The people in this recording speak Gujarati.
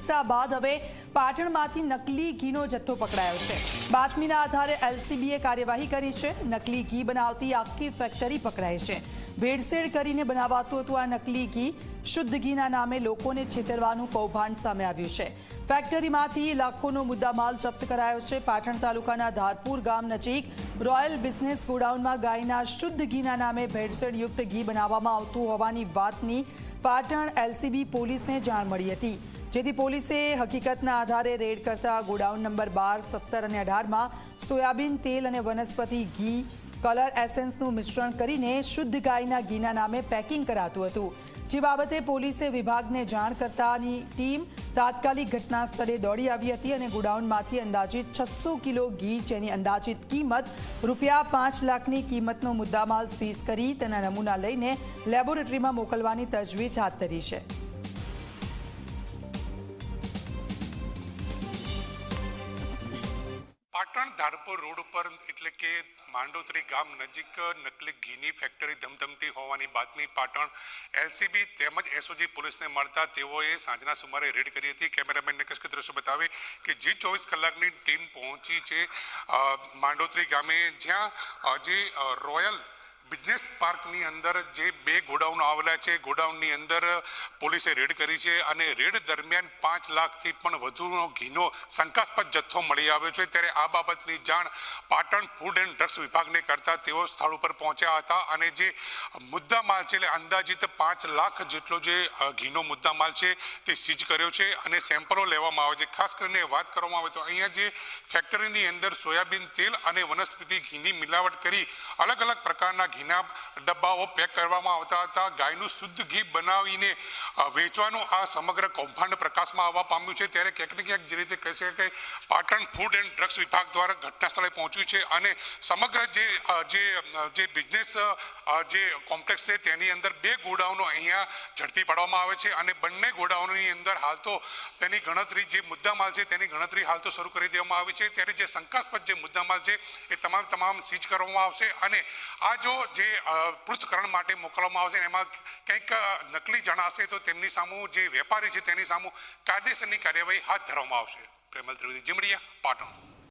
કિસ્સા બાદ હવે પાટણમાંથી નકલી ઘીનો જથ્થો પકડાયો છે। બાતમીના આધારે એલસીબીએ કાર્યવાહી કરી છે। નકલી ઘી બનાવતી આખી ફેક્ટરી પકડાઈ છે। ભેળસેળ કરીને બનાવાતું હતું આ નકલી ઘી। શુદ્ધ ઘીના નામે લોકોને છેતરવાનું કૌભાંડ સામે આવ્યું છે। ફેક્ટરીમાંથી લાખોનો મુદ્દામાલ જપ્ત કરાયો છે। પાટણ તાલુકાના ધારપુર ગામ નજીક રોયલ બિઝનેસ ગોડાઉનમાં ગાયના શુદ્ધ ઘીના નામે ભેળસેળયુક્ત ઘી બનાવવામાં આવતું હોવાની વાતની પાટણ એલસીબી પોલીસને જાણ મળી હતી, જેથી પોલીસે હકીકતના આધારે રેડ કરતા ગોડાઉન નંબર 12, 17 અને 18માં સોયાબીન તેલ અને વનસ્પતિ ઘી કલર એસેન્સનું મિશ્રણ કરીને શુદ્ધ ગાયના ઘીના નામે પેકિંગ કરાતું હતું, જે બાબતે પોલીસે વિભાગને જાણ કરતાની ટીમ તાત્કાલિક ઘટના સ્થળે દોડી આવી હતી અને ગોડાઉનમાંથી અંદાજિત 600 કિલો ઘી, જેની અંદાજિત કિંમત ₹5 લાખની કિંમતનો મુદ્દામાલ સીઝ કરી તેના નમૂના લઈને લેબોરેટરીમાં મોકલવાની તજવીજ હાથ ધરી છે। પાટણ ધારપુર રોડ ઉપર એટલે કે માંડોતરી ગામ નજીક નકલી ઘીની ફેક્ટરી ધમધમતી હોવાની બાતમી પાટણ એલસીબી તેમજ એસઓજી પોલીસને મળતા તેઓએ સાંજના સુમારે રેડ કરી હતી। કેમેરામેન નિકેશ કે દ્રશ્ય બતાવે કે જે 24 કલાકની ટીમ પહોંચી છે માંડોતરી ગામે, જ્યાં જે રોયલ બિઝનેસ પાર્કની અંદર જે 2 ગોડાઉન આવેલા છે, ગોડાઉનની અંદર પોલીસે રેડ કરી છે અને રેડ દરમિયાન 5 લાખથી પણ વધુનો ઘીનો શંકાસ્પદ જથ્થો મળી આવ્યો છે। ત્યારે આ બાબતની જાણ પાટણ ફૂડ એન્ડ ડ્રગ્સ વિભાગને કરતા તેઓ સ્થળ ઉપર પહોંચ્યા હતા અને જે મુદ્દામાલ છે એટલે અંદાજિત 5 લાખ જેટલો જે ઘીનો મુદ્દામાલ છે તે સીઝ કર્યો છે અને સેમ્પલો લેવામાં આવે છે। ખાસ કરીને વાત કરવામાં આવે તો અહીંયા જે ફેક્ટરીની અંદર સોયાબીન તેલ અને વનસ્પતિ ઘીની મિલાવટ કરી અલગ અલગ પ્રકારના ઘીના ડબ્બાઓ પેક કરવામાં આવતા હતા। ગાયનું શુદ્ધ ઘી બનાવીને વેચવાનું આ સમગ્ર કૌભાંડ પ્રકાશમાં આવવા પામ્યું છે। ત્યારે ક્યાંક ને ક્યાંક જે રીતે કહી શકાય કે પાટણ ફૂડ એન્ડ ડ્રગ્સ વિભાગ દ્વારા ઘટના સ્થળે પહોંચ્યું છે અને સમગ્ર જે બિઝનેસ જે કોમ્પ્લેક્સ છે તેની અંદર 2 ગોડાઉનો અહીંયા ઝડપી પાડવામાં આવે છે અને બંને ગોડાઉનની અંદર હાલ તો તેની ગણતરી જે મુદ્દામાલ છે તેની ગણતરી હાલ તો શરૂ કરી દેવામાં આવી છે। ત્યારે જે શંકાસ્પદ જે મુદ્દામાલ છે એ તમામ સીઝ કરવામાં આવશે અને આ જે પૃથ્થકરણ માટે મોકલવામાં આવશે એમાં કંઈક નકલી જણાશે તો તેમની સામે જે વેપારી છે તેની સામે કાયદેસરની કાર્યવાહી હાથ ધરવામાં આવશે। પ્રેમલ ત્રિવેદી, જીમડિયા, પાટણ।